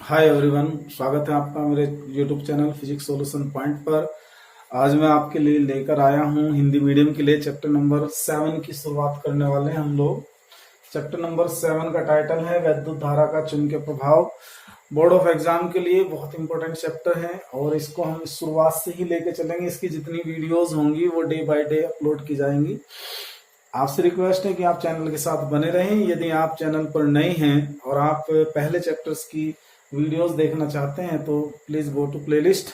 Hi everyone, स्वागत है आपका मेरे YouTube channel physics solution point पर। आज मैं आपके लिए लेकर आया हूं हिंदी मीडियम के लिए चैप्टर नंबर 7 की शुरुआत करने वाले हैं हम लोग। चैप्टर नंबर 7 का टाइटल है वैद्युत धारा का चुंबकीय प्रभाव। बोर्ड ऑफ एग्जाम के लिए बहुत इंपॉर्टेंट चैप्टर है और इसको हम शुरुआत से ही लेके चलेंगे। इसकी जितनी वीडियोज होंगी वो डे बाय डे अपलोड की जाएंगी। आपसे रिक्वेस्ट है कि आप चैनल के साथ बने रहें। यदि आप चैनल पर नए हैं और आप पहले चैप्टर्स की वीडियोस देखना चाहते हैं तो प्लीज गो टू प्लेलिस्ट।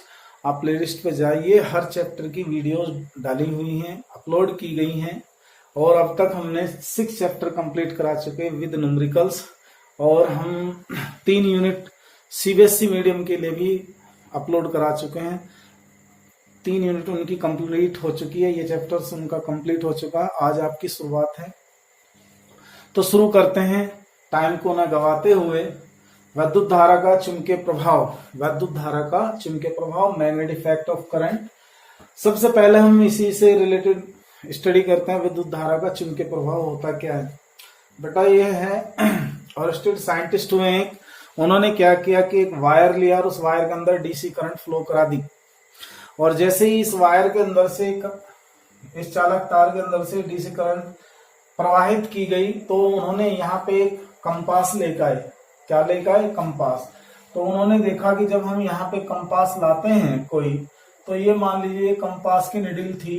आप प्लेलिस्ट पे जाइए, हर चैप्टर की वीडियोस डाली हुई हैं, अपलोड की गई हैं और अब तक हमने 6 चैप्टर कंप्लीट करा चुके विद न्यूमेरिकल्स। और हम 3 यूनिट सीबीएसई मीडियम के लिए भी अपलोड करा चुके हैं। 3 यूनिट उनकी कंप्लीट हो चुकी है, ये चैप्टर्स उनका कंप्लीट हो चुका है। आज आपकी शुरुआत है तो शुरू करते हैं टाइम को ना गवाते हुए। वैद्युत धारा का चुंबकीय प्रभाव, वैद्युत धारा का चुंबकीय प्रभाव, मैग्नेटिक इफेक्ट ऑफ करंट। सबसे पहले हम इसी से रिलेटेड स्टडी करते हैं। विद्युत धारा का चुंबकीय प्रभाव होता क्या है बेटा? ये है और साइंटिस्ट हुए एक, उन्होंने क्या किया कि एक वायर लिया और उस वायर के अंदर डीसी करंट फ्लो करा दी। और जैसे ही इस वायर के अंदर से, इस चालक तार के अंदर से डीसी करंट प्रवाहित की गई तो उन्होंने यहाँ पे एक कंपास लेकर आए। क्या लेकर आए? कंपास। तो उन्होंने देखा कि जब हम यहाँ पे कंपास लाते हैं कोई, तो ये मान लीजिए कंपास की निडिल थी,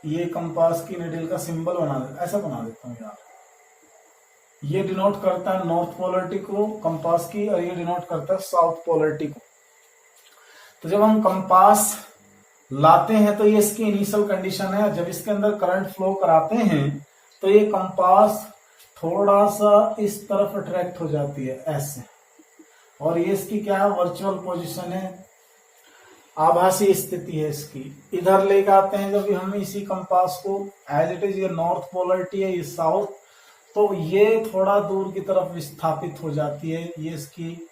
ये कंपास की निडिल का सिंबल बना देता, ऐसा बना देता हूँ यार। ये डिनोट करता है नॉर्थ पोलरिटी को कंपास की और ये डिनोट करता है साउथ पोलरिटी को। तो जब हम कंपास लाते हैं तो ये इसकी इनिशियल कंडीशन है। जब इसके अंदर करंट फ्लो कराते हैं तो ये कंपास थोड़ा सा इस तरफ अट्रैक्ट हो जाती है ऐसे, और ये इसकी क्या है? वर्चुअल पोजीशन है, आभासी स्थिति है इसकी। इधर लेके आते हैं जब हम इसी कंपास को, एज इट इज ये नॉर्थ पोलरिटी है, ये साउथ, तो ये थोड़ा दूर की तरफ विस्थापित हो जाती है। ये इसकी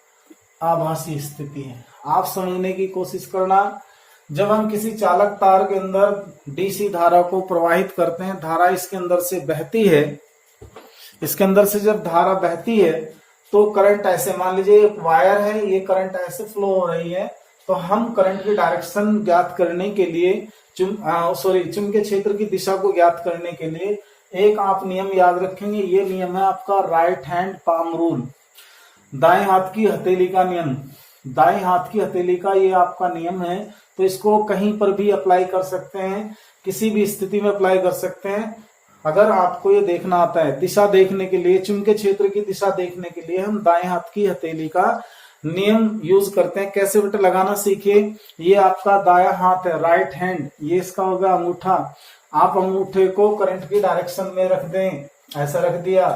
आभासी स्थिति है। आप समझने की कोशिश करना। जब हम किसी चालक तार के अंदर डीसी धारा को प्रवाहित करते हैं, धारा इसके अंदर से बहती है, इसके अंदर से जब धारा बहती है तो करंट ऐसे, मान लीजिए एक वायर है, ये करंट ऐसे फ्लो हो रही है, तो हम करंट की डायरेक्शन ज्ञात करने के लिए चुंबकीय क्षेत्र की दिशा को ज्ञात करने के लिए एक आप नियम याद रखेंगे। ये नियम है आपका राइट हैंड पाम रूल, दाएं हाथ की हथेली का नियम। दाएं हाथ की हथेली का ये आपका नियम है, तो इसको कहीं पर भी अप्लाई कर सकते हैं, किसी भी स्थिति में अप्लाई कर सकते हैं। अगर आपको ये देखना आता है, दिशा देखने के लिए, चुंबकीय क्षेत्र की दिशा देखने के लिए हम दाएं हाथ की हथेली का नियम यूज करते हैं। कैसे बेटा लगाना सीखिए। ये आपका दायां हाथ है, राइट हैंड, ये इसका होगा अंगूठा। आप अंगूठे को करंट की डायरेक्शन में रख दें, ऐसा रख दिया।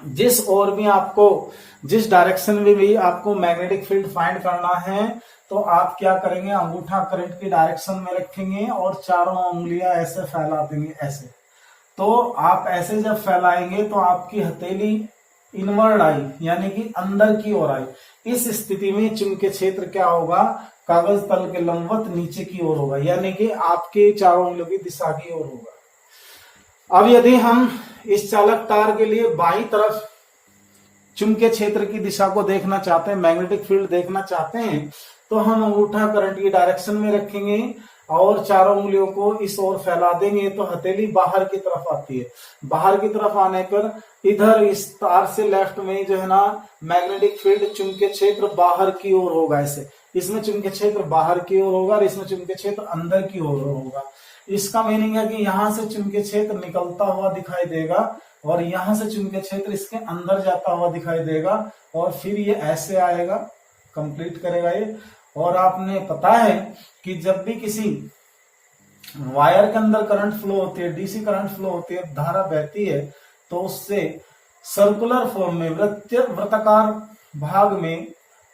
जिस ओर भी आपको, जिस डायरेक्शन में भी आपको मैग्नेटिक फील्ड फाइंड करना है तो आप क्या करेंगे? अंगूठा करंट की डायरेक्शन में रखेंगे और चारों उंगलियां ऐसे फैला देंगे, ऐसे। तो आप ऐसे जब फैलाएंगे तो आपकी हथेली इनवर्ड आई, यानी कि अंदर की ओर आई। इस स्थिति में चुंबकीय क्षेत्र क्या होगा? कागज तल के लंबवत नीचे की ओर होगा, यानी कि आपके चारों उंगलियों की दिशा की ओर होगा। अब यदि हम इस चालक तार के लिए बाईं तरफ चुंबकीय क्षेत्र की दिशा को देखना चाहते हैं, मैग्नेटिक फील्ड देखना चाहते हैं, तो हम अंगूठा करंट की डायरेक्शन में रखेंगे और चारों उंगलियों को इस ओर फैला देंगे तो हथेली बाहर की तरफ आती है। बाहर की तरफ आने पर इधर इस तार से लेफ्ट में जो है ना, मैग्नेटिक फील्ड चुंबकीय क्षेत्र बाहर की ओर होगा ऐसे। इसमें चुंबकीय क्षेत्र बाहर की ओर होगा और इसमें चुंबकीय क्षेत्र अंदर की ओर होगा। इसका मीनिंग है कि यहाँ से चुंबकीय क्षेत्र निकलता हुआ दिखाई देगा और यहाँ से चुंबकीय क्षेत्र इसके अंदर जाता हुआ दिखाई देगा और फिर ये ऐसे आएगा, कंप्लीट करेगा ये। और आपने पता है कि जब भी किसी वायर के अंदर करंट फ्लो होती है, डीसी करंट फ्लो होती है, धारा बहती है, तो उससे सर्कुलर फॉर्म में, वृत्ताकार भाग में,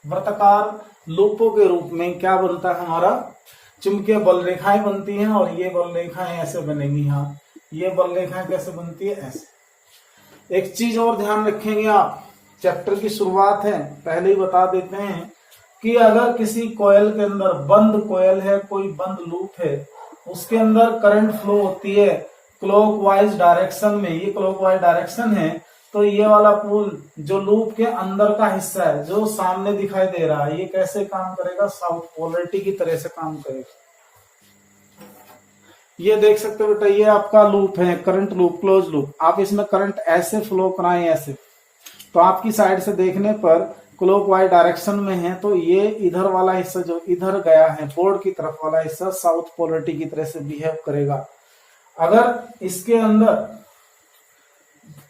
वृत्ताकार लूपों के रूप में क्या बनता है? हमारा चुंबकीय बल रेखाएं बनती हैं और ये बल रेखाएं ऐसे बनेंगी। यहाँ ये बल रेखाएं कैसे बनती है? ऐसे। एक चीज और ध्यान रखेंगे आप, चैप्टर की शुरुआत है, पहले ही बता देते हैं कि अगर किसी कॉइल के अंदर, बंद कॉइल है, कोई बंद लूप है, उसके अंदर करंट फ्लो होती है क्लॉकवाइज डायरेक्शन में, ये क्लॉकवाइज डायरेक्शन है, तो ये वाला पुल जो लूप के अंदर का हिस्सा है जो सामने दिखाई दे रहा है, ये कैसे काम करेगा, साउथ पोलरिटी की तरह से काम करेगा। ये देख सकते हो बेटा, ये आपका लूप है, करंट लूप, क्लोज लूप। आप इसमें करंट ऐसे फ्लो कराएं ऐसे, तो आपकी साइड से देखने पर क्लॉकवाइज डायरेक्शन में है, तो ये इधर वाला हिस्सा जो इधर गया है बोर्ड की तरफ वाला हिस्सा साउथ पोलरिटी की तरह से बिहेव करेगा। अगर इसके अंदर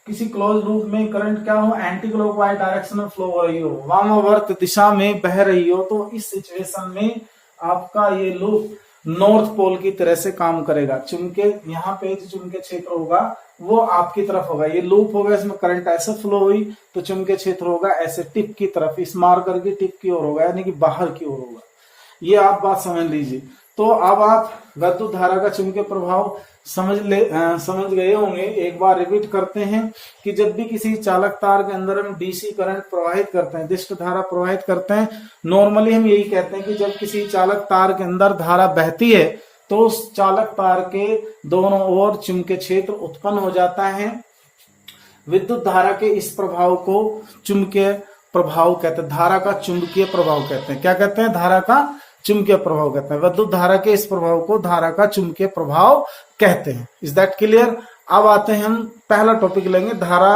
किसी क्लोज लूप में करंट क्या हो, एंटी क्लॉकवाइज डायरेक्शन में फ्लो हो रही हो, वामावर्त दिशा में बह रही हो, तो इस सिचुएशन में आपका ये लूप नॉर्थ पोल की तरह से काम करेगा। चुंबकीय यहाँ पे जो चुंबकीय क्षेत्र होगा वो आपकी तरफ होगा, ये लूप होगा, इसमें करंट ऐसे फ्लो हुई तो चुंबकीय क्षेत्र होगा ऐसे टिप की तरफ, इस मार्कर की टिप की ओर होगा, यानी कि बाहर की ओर होगा। ये आप बात समझ लीजिए। तो अब आप विद्युत धारा का चुंबकीय प्रभाव समझ गए होंगे। एक बार रिपीट करते हैं कि जब भी किसी चालक तार के अंदर हम डीसी करंट प्रवाहित करते हैं, दिष्ट धारा प्रवाहित करते हैं, नॉर्मली हम यही कहते हैं कि जब किसी चालक तार के अंदर धारा बहती है तो उस चालक तार के दोनों ओर चुंबकीय क्षेत्र उत्पन्न हो जाता है। विद्युत धारा के इस प्रभाव को चुंबकीय प्रभाव कहते हैं, धारा का चुंबकीय प्रभाव कहते हैं। क्या कहते हैं, धारा का चुंबकीय प्रभाव कहते हैं। विद्युत धारा के इस प्रभाव को धारा का चुंबकीय प्रभाव कहते हैं। Is that clear? अब आते हैं, हम पहला टॉपिक लेंगे, धारा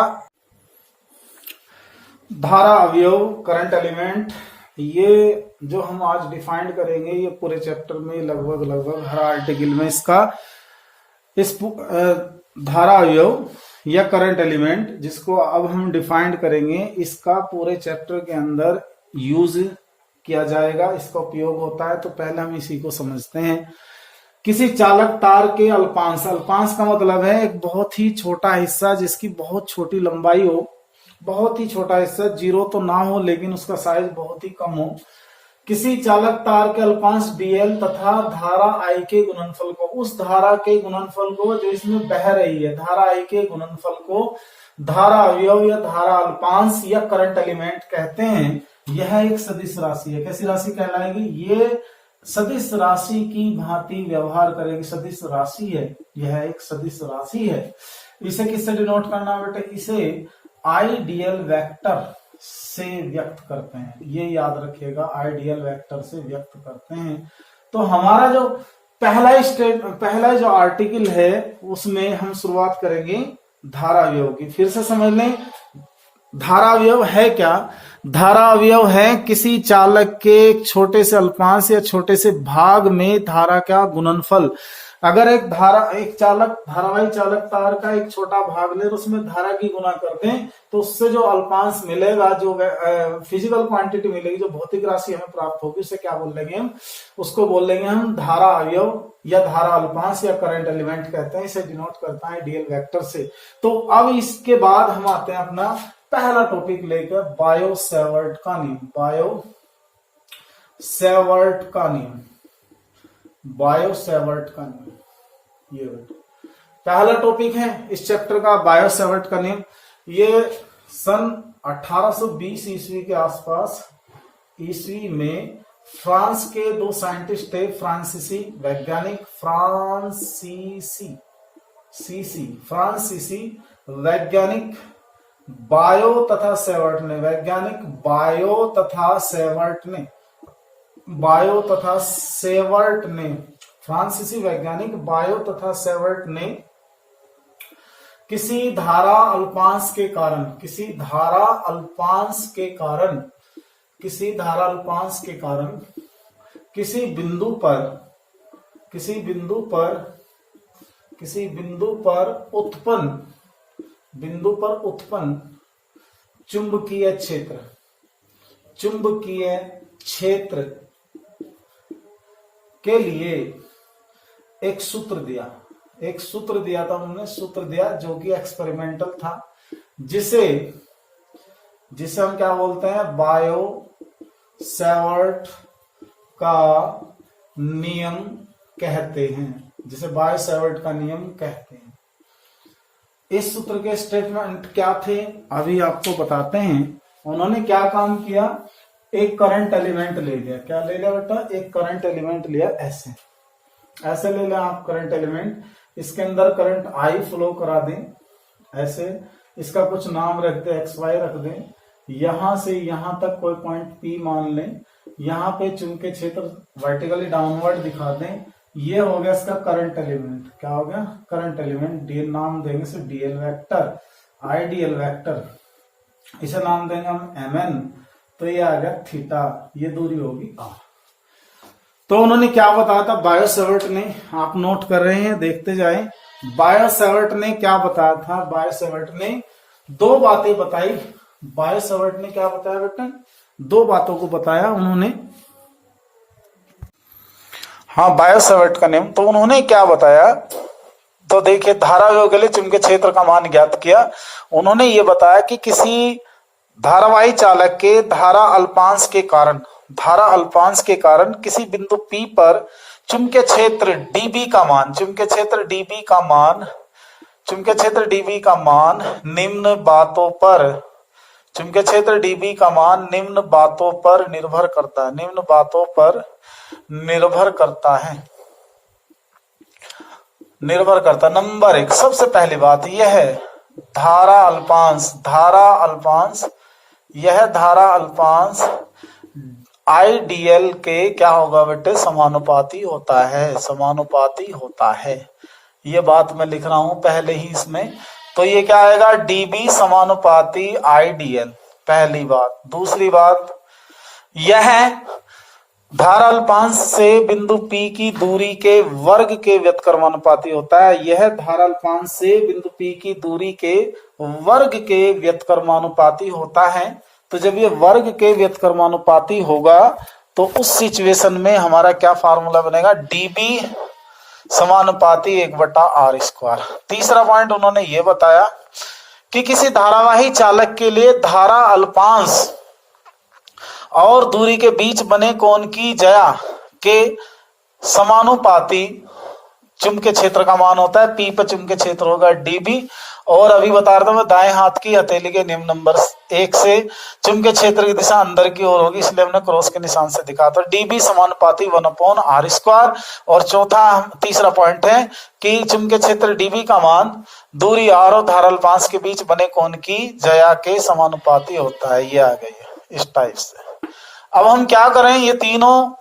अवयव, करंट एलिमेंट। ये जो हम आज डिफाइंड करेंगे, ये पूरे चैप्टर में लगभग हर आर्टिकल में इसका इस धारा अवयव या करंट एलिमेंट जिसको अब हम डिफाइंड करेंगे, इसका पूरे चैप्टर के अंदर यूज किया जाएगा, इसका उपयोग होता है। तो पहले हम इसी को समझते हैं। किसी चालक तार के अल्पांश, अल्पांश का मतलब है एक बहुत ही छोटा हिस्सा जिसकी बहुत छोटी लंबाई हो, बहुत ही छोटा हिस्सा, जीरो तो ना हो लेकिन उसका साइज बहुत ही कम हो। किसी चालक तार के अल्पांश dl तथा धारा I के गुणनफल को, उस धारा के गुणनफल को जो इसमें बह रही है, धारा I के गुणनफल को धारा अवयव या धारा अल्पांश या करंट एलिमेंट कहते हैं। यह एक सदिश राशि है। कैसी राशि कहलाएगी? ये सदिश राशि की भांति व्यवहार करेगी। सदिश राशि है, यह एक सदिश राशि है। इसे किससे डिनोट करना है बेटे? इसे आइडियल वेक्टर से व्यक्त करते हैं। ये याद रखिएगा, आइडियल वेक्टर से व्यक्त करते हैं। तो हमारा जो पहला जो आर्टिकल है उसमें हम शुरुआत करेंगे धारा अवयव की। फिर से समझ लें, धारा अवयव है क्या? धारा अवयव है किसी चालक के एक छोटे से अल्पांश या छोटे से भाग में धारा का गुणनफल। अगर एक धारावाही चालक तार का एक छोटा भाग ले और उसमें धारा की गुना कर दें तो उससे जो अल्पांश मिलेगा, जो फिजिकल क्वांटिटी मिलेगी, जो भौतिक राशि हमें प्राप्त होगी, उसे क्या बोल लेंगे हम? उसको बोल लेंगे हम धारा अवयव या धारा अल्पांश या करंट एलिमेंट कहते हैं। इसे डिनोट करता है डीएल वेक्टर से। तो अब इसके बाद हम आते हैं अपना पहला टॉपिक लेकर, बायो-सेवर्ट का नियम। बायो-सेवर्ट का नियम, बायो-सेवर्ट का नियम, ये पहला टॉपिक है इस चैप्टर का, बायो-सेवर्ट का नियम। ये सन 1820 ईस्वी के आसपास ईस्वी में फ्रांस के दो साइंटिस्ट थे, फ्रांसीसी वैज्ञानिक, फ्रांसीसी वैज्ञानिक बायो तथा सेवर्ट ने, वैज्ञानिक बायो तथा सेवर्ट ने, फ्रांसीसी वैज्ञानिक बायो तथा सेवर्ट ने किसी धारा अल्पांश के कारण किसी बिंदु पर उत्पन्न चुंबकीय क्षेत्र के लिए एक सूत्र दिया था उन्होंने, सूत्र दिया जो कि एक्सपेरिमेंटल था, जिसे हम क्या बोलते हैं? बायो-सेवर्ट का नियम कहते हैं, जिसे बायो-सेवर्ट का नियम कहते हैं। इस सूत्र के स्टेटमेंट क्या थे अभी आपको बताते हैं। उन्होंने क्या काम किया? एक करंट एलिमेंट ले लिया। क्या ले लिया बेटा? एक करंट एलिमेंट लिया। ऐसे ले लें आप करंट एलिमेंट, इसके अंदर करंट आई फ्लो करा दें ऐसे, इसका कुछ नाम रख दे, एक्स वाई रख दें, यहां से यहां तक कोई पॉइंट पी मान लें, यहाँ पे चुंबकीय क्षेत्र वर्टिकली डाउनवर्ड दिखा दें, ये हो गया इसका करंट एलिमेंट। क्या हो गया? Current element. डी नाम देंगे इसे डीएल वेक्टर, आईडीएल वेक्टर, इसे नाम देंगे हम एमएन। तो ये आ गया थीटा, ये दूरी होगी आर। तो उन्होंने क्या बताया था बायो-सैवर्ट ने, आप नोट कर रहे हैं, देखते जाएं। बायो-सैवर्ट ने क्या बताया था? बायो-सैवर्ट ने दो बातें बताई। बायो-सैवर्ट ने क्या बताया बेटा? दो बातों को बताया उन्होंने। हाँ, बायो-सैवर्ट का नियम। तो उन्होंने क्या बताया? तो देखिए, धारा विभव के लिए चुंबकीय क्षेत्र का मान ज्ञात किया। उन्होंने ये बताया कि किसी धारावाही चालक के धारा अल्पांश के कारण किसी बिंदु P पर चुंबकीय क्षेत्र dB का मान, चुंबकीय क्षेत्र dB का मान निम्न बातों पर निर्भर करता है। नंबर एक, सबसे पहली बात यह है धारा अल्पांश आईडीएल के क्या होगा बेटे? समानुपाती होता है। ये बात मैं लिख रहा हूं पहले ही इसमें। तो ये क्या आएगा? डीबी समानुपाती आईडीएल, पहली बात। दूसरी बात, यह धारा अल्पांश से बिंदु P की दूरी के वर्ग के व्युत्क्रमानुपाती होता है। यह धारा अल्पांश से बिंदु P की दूरी के वर्ग के व्युत्क्रमानुपाती होता है। तो जब ये वर्ग के व्युत्क्रमानुपाती होगा तो उस सिचुएशन में हमारा क्या फार्मूला बनेगा? डीबी समानुपाती 1/r²। तीसरा पॉइंट उन्होंने ये बताया कि किसी धारावाही चालक के लिए धारा अल्पांश और दूरी के बीच बने कोण की ज्या के समानुपाती चुंबकीय क्षेत्र का मान होता है। P पर चुंबकीय क्षेत्र होगा dB। और अभी बता रहा था मैं, दाएं हाथ की हथेली के नियम नंबर 1 से चुंबकीय क्षेत्र की दिशा अंदर की ओर होगी, इसलिए हमने क्रॉस के निशान से दिखा। तो dB समानुपाती 1/r²। और तीसरा पॉइंट है कि चुंबकीय क्षेत्र dB का मान दूरी r और धारा अल्पांश के बीच बने कोण की ज्या के समानुपाती होता है। ये आ गई है इस टाइप से। अब हम क्या करें, ये तीनों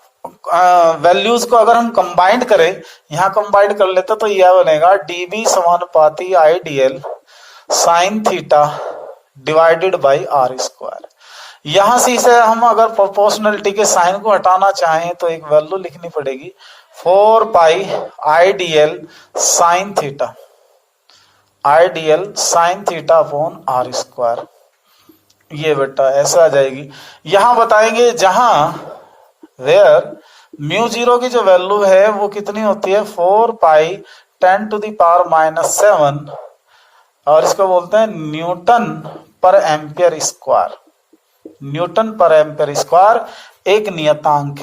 वैल्यूज को अगर हम कंबाइंड करें, यहां कंबाइंड कर लेते तो यह बनेगा dB समानुपाती IDL sine theta divided by r²। यहां से इसे हम अगर प्रोपोर्शनलिटी के साइन को हटाना चाहें तो एक वैल्यू लिखनी पड़ेगी 4 pi IDL sine theta upon r²। ये बेटा ऐसा आ जाएगी। यहां बताएंगे जहां वेयर μ0 की जो वैल्यू है वो कितनी होती है? 4 पाई 10⁻⁻⁷, और इसको बोलते हैं न्यूटन पर एम्पियर स्क्वायर। एक नियतांक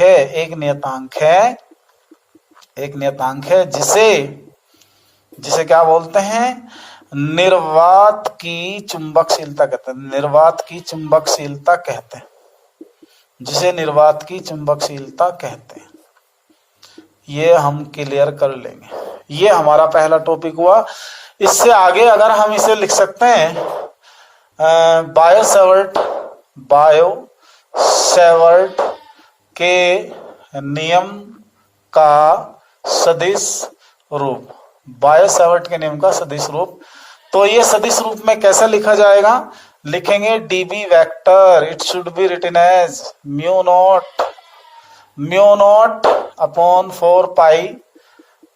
है जिसे क्या बोलते हैं? निर्वात की चुंबकशीलता कहते हैं। जिसे निर्वात की चुंबकशीलता कहते हैं। ये हम क्लियर कर लेंगे। ये हमारा पहला टॉपिक हुआ। इससे आगे अगर हम इसे लिख सकते हैं बायो-सैवर्ट के नियम का सदिश रूप। बायो-सैवर्ट के नियम का सदिश रूप। तो ये सदिश रूप में कैसे लिखा जाएगा? लिखेंगे dB vector, it should be written as mu nought upon 4 pi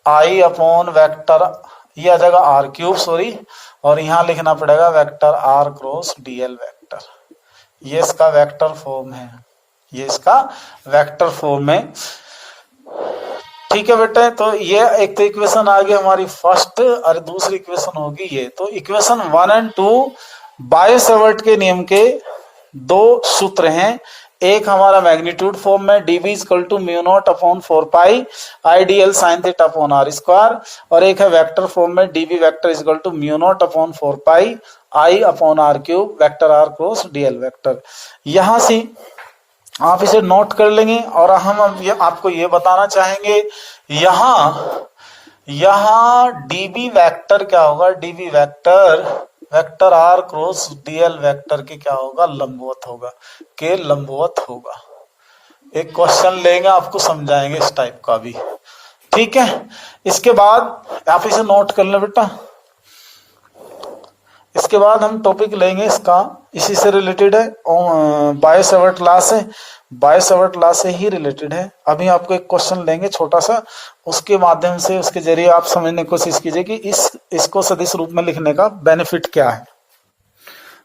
I upon vector, ये आ जाएगा r³, और यहां लिखना पड़ेगा vector r cross dl vector. ये इसका वेक्टर फॉर्म है। ठीक है बेटे। तो ये एक तो इक्वेशन आ गई हमारी फर्स्ट, और दूसरी इक्वेशन होगी ये। तो इक्वेशन 1 और 2 बायो-सैवर्ट के नियम के दो सूत्र हैं। एक हमारा मैग्नीट्यूड फॉर्म में dB = μ0 upon 4 pi IDL sine theta upon r², और एक है वेक्टर फॉर्म में dB vector = μ0 upon 4 pi I upon r³ vector r cross dl vector. यहां से आप इसे नोट कर लेंगे। और हम अब आपको ये बताना चाहेंगे, यहां dB वेक्टर क्या होगा? dB vector vector r cross dl vector के क्या होगा, लंबवत होगा, के लंबवत होगा। एक क्वेश्चन लेंगे आपको समझाएंगे इस टाइप का भी, ठीक है। इसके बाद आप इसे नोट कर लें बेटा। इसके बाद हम टॉपिक लेंगे इसका, इसी से रिलेटेड है, बायो सेवर्ट लॉ से, बायो सेवर्ट लॉ से ही रिलेटेड है। अभी आपको एक क्वेश्चन लेंगे छोटा सा, उसके माध्यम से, उसके जरिए आप समझने की कोशिश कीजिए कि इसको सदिश रूप में लिखने का बेनिफिट क्या है।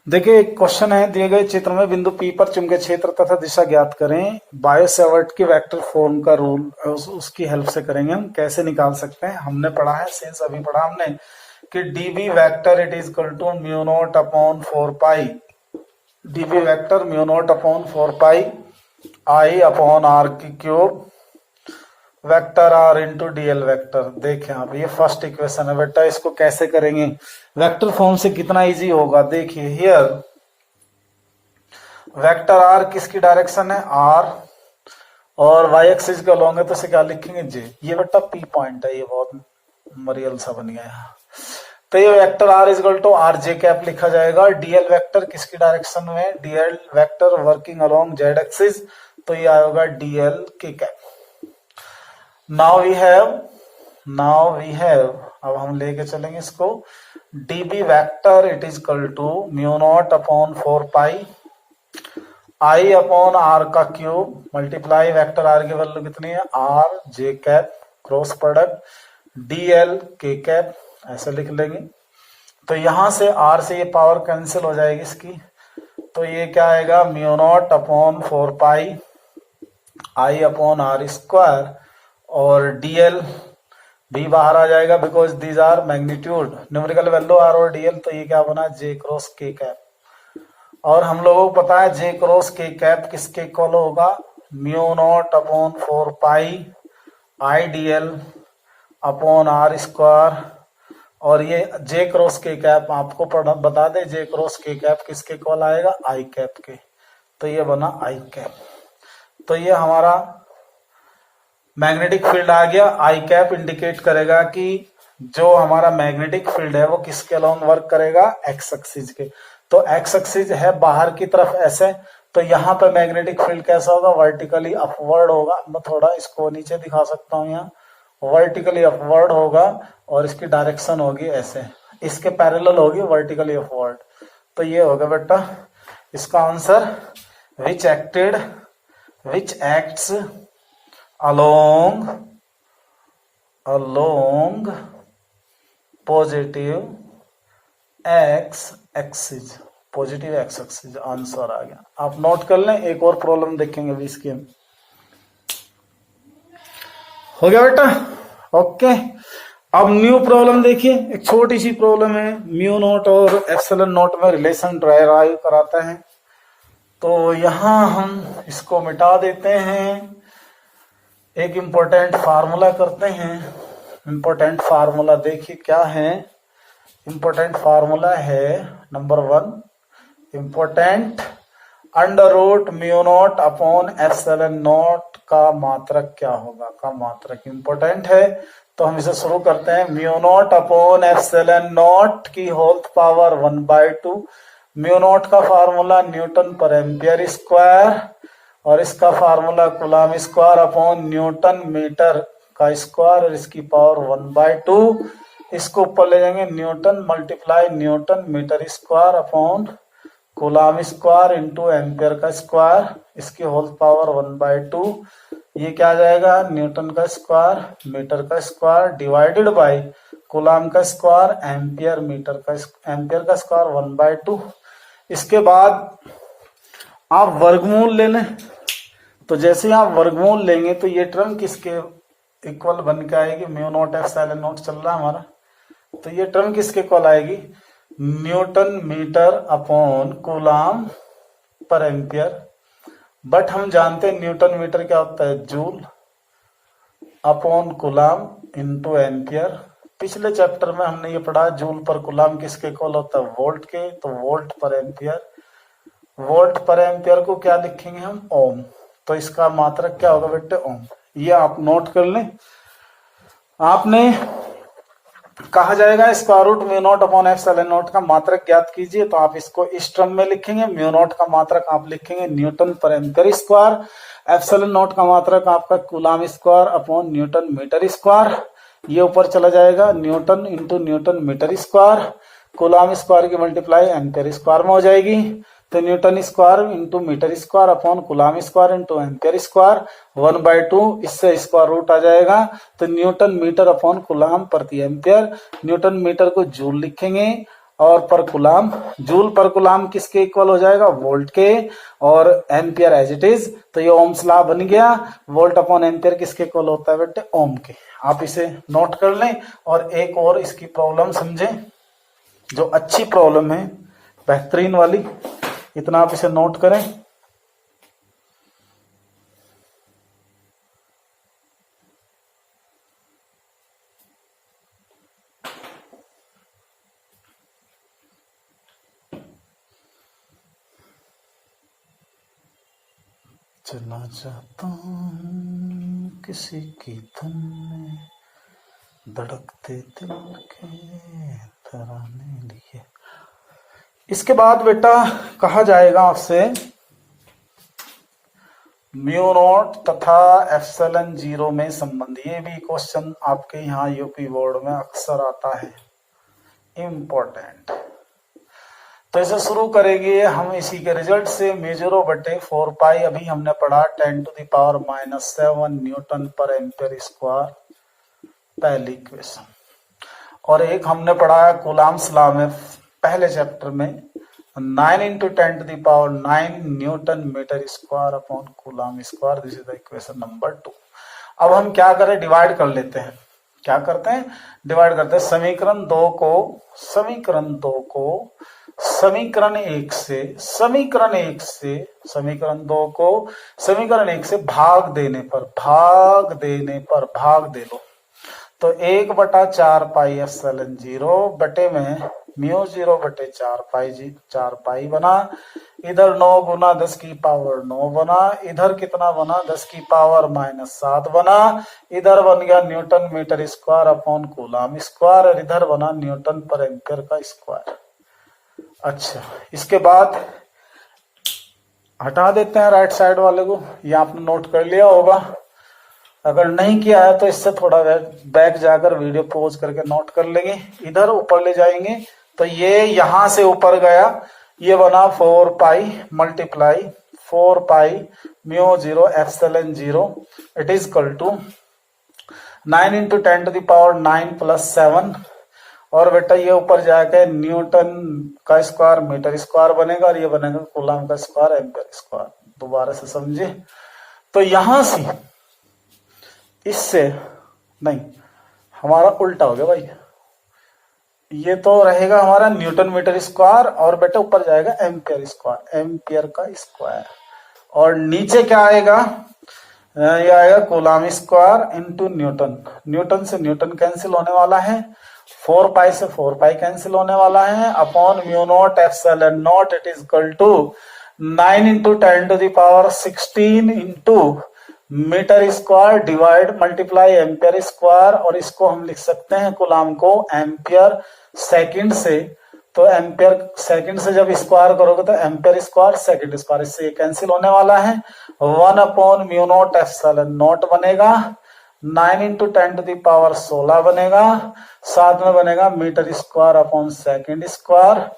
देखिए एक क्वेश्चन है, दिए गए चित्र में बिंदु P पर चुंबकीय क्षेत्र तथा दिशा ज्ञात करें। बायो सेवर्ट की वेक्टर फॉर्म का रूल उसकी हेल्प से करेंगे हम, कैसे निकाल सकते हैं। हमने पढ़ा है, सिंस अभी पढ़ा हमने कि dB vector it is equal to mu nought upon 4 pi, dB vector mu nought upon 4 pi I upon r की cube vector r into dl vector. देखें आप, ये फर्स्ट इक्वेशन है बेटा, इसको कैसे करेंगे वेक्टर फॉर्म से, कितना इजी होगा। देखिए हियर वेक्टर r किसकी डायरेक्शन है, r, और y एक्सिस के अलोंग है, तो इसे क्या लिखेंगे, j। ये बेटा p पॉइंट है, ये बहुत मरियल सा बन गया। तो ये vector r is equal to r j cap लिखा जाएगा। डीएल वेक्टर किसकी डायरेक्शन में, dl vector working along z axis, तो ये आएगा डीएल के कैप। नाउ वी हैव अब हम लेके चलेंगे इसको, dB vector it is equal to mu nought upon 4 pi I upon r का क्यूब मल्टीप्लाई वेक्टर r की वैल्यू कितनी है, r j cap cross product dl k cap, ऐसे लिख लेंगे। तो यहां से r से ये पावर कैंसिल हो जाएगी इसकी, तो ये क्या आएगा, mu nought upon 4 pi I upon r square, और dl भी बाहर आ जाएगा because these are magnitude, numerical value r और dl, तो ये क्या बना, j क्रॉस k कैप। और हम लोगों को पता है j क्रॉस k कैप किसके इक्वल होगा, mu nought upon 4 pi I dl upon r square, और ये j क्रॉस k कैप आपको बता दे, j क्रॉस k कैप किसके इक्वल आएगा, I कैप के, तो ये बना I कैप। तो ये हमारा मैग्नेटिक फील्ड आ गया। आई कैप इंडिकेट करेगा कि जो हमारा मैग्नेटिक फील्ड है वो किसके अलोंग वर्क करेगा, एक्स एक्सिस के। तो एक्स एक्सिस है बाहर की तरफ ऐसे, तो यहाँ पे मैग्नेटिक फील्ड कैसा होगा, वर्टिकली अपवर्ड होगा। मैं थोड़ा इसको नीचे दिखा सकता हूँ, यहाँ वर्टिकली अपवर्ड होगा, और इसकी डायरेक्शन होगी ऐसे, इसके पैरेलल होगी, वर्टिकली अपवर्ड। तो ये होगा बेटा इसका answer, which acts along positive x axis, positive x axis answer आ गया। आप नोट कर लें, एक और प्रॉब्लम देखेंगे अभी इसके। हो गया बेटा, ओके। अब न्यू प्रॉब्लम देखिए, एक छोटी सी प्रॉब्लम है, म्यू नोट और एप्सिलॉन नोट में रिलेशन ड्राइव कराता है। तो यहां हम इसको मिटा देते हैं, एक इंपॉर्टेंट फार्मूला करते हैं। इंपॉर्टेंट फार्मूला देखिए क्या है, इंपॉर्टेंट फार्मूला है number 1, important under root mu nought upon epsilon nought का मात्रक क्या होगा, का मात्रक इंपॉर्टेंट है। तो हम इसे शुरू करते हैं, mu nought upon epsilon nought की होल पावर 1/2। म्यू नॉट का फार्मूला न्यूटन पर एम्पियर स्क्वायर, और इसका formula coulomb square upon newton metre का स्क्वायर, और इसकी पावर 1/2। इसको ऊपर ले जाएंगे, newton multiply newton metre square upon coulomb square into ampere का स्क्वायर, इसकी होल पावर 1/2। ये क्या आ जाएगा, न्यूटन का स्क्वायर मीटर का स्क्वायर डिवाइडेड बाय कूलम का स्क्वायर एम्पियर मीटर का एम्पियर का स्क्वायर 1/2। इसके बाद आप वर्गमूल ले लें। तो जैसे आप वर्गमूल लेंगे तो ये टर्म किसके इक्वल बन के आएगी, म्यू नॉट एप्सिलॉन नॉट चल रहा है हमारा, तो ये टर्म किसके इक्वल आएगी, न्यूटन मीटर अपॉन कूलम पर एम्पियर। बट हम जानते हैं न्यूटन मीटर क्या होता है, joule upon coulomb into ampere. पिछले चैप्टर में हमने ये पढ़ा, जूल पर कूलम किसके इक्वल होता है, वोल्ट के, तो वोल्ट पर एम्पियर। वोल्ट पर एम्पियर को क्या लिखेंगे हम, ओम। तो इसका मात्रक क्या होगा बेटे, ओम। ये आप नोट कर लें। आपने कहा जाएगा square root mu nought upon epsilon nought का मात्रक ज्ञात कीजिए, तो आप इसको इस टर्म में लिखेंगे। म्यू नॉट का मात्रक आप लिखेंगे न्यूटन पर एम्पियर स्क्वायर, एप्सिलॉन नॉट का मात्रक आपका coulomb square upon newton metre square. ये ऊपर चला जाएगा newton into newton metre square, coulomb square की मल्टीप्लाई एम्पियर स्क्वायर में हो जाएगी, तो newton square into metre square upon coulomb square into ampere square 1/2, इससे स्क्वायर रूट आ जाएगा, तो न्यूटन मीटर अपॉन कूलाम प्रति एम्पियर। न्यूटन मीटर को जूल लिखेंगे और पर कूलाम, जूल पर कूलाम किसके इक्वल हो जाएगा, वोल्ट के, और एम्पियर एज इट इज, तो ये ओम्स लॉ बन गया। वोल्ट अपॉन एम्पियर किसके इक्वल होता है बेटे, ओम के। आप इसे नोट कर लें और एक और इसकी प्रॉब्लम समझें जो अच्छी प्रॉब्लम है, बेहतरीन वाली, इतना आप इसे नोट करें। चला जाता हूं किसी की धुन में, धड़कते दिल के तराने लिए। इसके बाद बेटा कहा जाएगा आपसे म्यू नॉट तथा एप्सिलॉन जीरो में संबंध। ये भी क्वेश्चन आपके यहाँ यूपी बोर्ड में अक्सर आता है, इम्पोर्टेंट। तो इसे शुरू करेंगे हम इसी के रिजल्ट से। म्यू 0/4 पाई अभी हमने पढ़ा 10⁻⁻7 न्यूटन पर एम्पियर स्क्वायर, पहली इक्वेशन। और एक हमने पढ़ा कूलाम्स लॉ में पहले चैप्टर में 9 × 10⁻9 newton metre square upon coulomb square, this is the equation number 2। अब हम क्या करें, डिवाइड कर लेते हैं। क्या करते हैं, डिवाइड करते हैं। समीकरण 2 को समीकरण 1 से भाग दे लो, तो 1/4 पाई एप्सिलॉन 0 बटे में म्यू 0/4 पाई बना। इधर 9 गुना 10 की पावर 9 बना, इधर कितना बना 10 की पावर -7 बना, इधर बन गया newton metre square upon coulomb square, और इधर बना न्यूटन पर एम्पियर का स्क्वायर। अच्छा, इसके बाद हटा देते हैं राइट साइड वाले को, ये आपने नोट कर लिया होगा। अगर नहीं किया है तो इससे थोड़ा बैक जाकर वीडियो पॉज करके नोट कर लेंगे। इधर ऊपर ले जाएंगे तो ये यहां से ऊपर गया, ये बना 4 pi multiply 4 pi mu 0 epsilon 0 it is equal to 9 × 10⁻9 + 7, और बेटा ये ऊपर जाके न्यूटन का स्क्वायर मीटर स्क्वायर बनेगा, और ये बनेगा कूलाम का स्क्वायर एम्पियर स्क्वायर। दोबारा से समझे, तो यहां से इससे नहीं, हमारा उल्टा हो गया भाई। ये तो रहेगा हमारा न्यूटन मीटर स्क्वायर, और बेटा ऊपर जाएगा एम्पियर स्क्वायर, एम्पियर का स्क्वायर, और नीचे क्या आएगा, ये आएगा coulomb square into Newton. Newton से न्यूटन कैंसिल होने वाला है, 4 पाई से 4 पाई कैंसिल होने वाला है, upon mu nought epsilon nought it is equal to 9 × 10⁻16 into metre square divide multiply ampere square, और इसको हम लिख सकते हैं कूलाम को एम्पियर सेकंड से, तो एम्पियर सेकंड से जब स्क्वायर करोगे तो एम्पियर स्क्वायर सेकंड स्क्वायर, इससे ये कैंसिल होने वाला है। 1 upon mu nought epsilon nought बनेगा, 9 × 10⁻16 बनेगा, साथ में बनेगा metre square upon second square.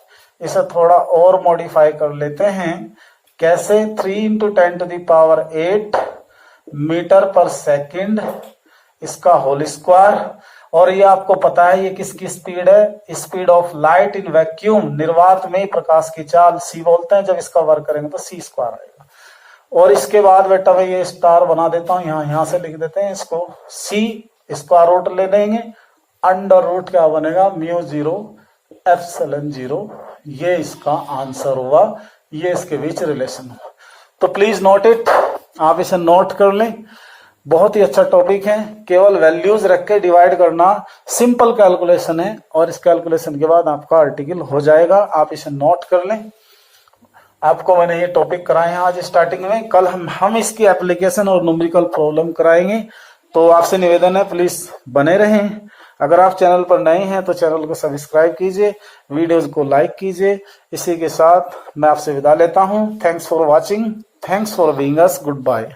इसे थोड़ा और मॉडिफाई कर लेते हैं, कैसे, 3 × 10⁸ मीटर पर सेकंड, इसका होल स्क्वायर। और ये आपको पता है ये किसकी स्पीड है, speed of light in vacuum, निर्वात में प्रकाश की चाल c बोलते हैं। जब इसका वर्क करेंगे तो c² आएगा। और इसके बाद बेटा मैं ये स्टार बना देता हूं, यहां से लिख देते हैं इसको, c स्क्वायर रूट ले लेंगे, अंडर रूट क्या बनेगा म्यू 0 एप्सिलॉन 0, ये इसका आंसर हुआ, ये इसके बीच रिलेशन हुआ। तो प्लीज नोट इट, आप इसे नोट कर लें, बहुत ही अच्छा टॉपिक है। केवल वैल्यूज रख के डिवाइड करना सिंपल कैलकुलेशन है, और इस कैलकुलेशन के बाद आपका आर्टिकल हो जाएगा। आप इसे नोट कर लें। आपको मैंने ये टॉपिक कराए हैं आज स्टार्टिंग में, कल हम इसकी एप्लीकेशन और न्यूमेरिकल प्रॉब्लम कराएंगे। तो आपसे निवेदन है प्लीज बने रहें। अगर आप चैनल पर नए हैं तो चैनल को सब्सक्राइब कीजिए, वीडियोज को लाइक कीजिए। इसी के साथ मैं आपसे विदा लेता हूं। Thanks for watching, thanks for being us, good bye.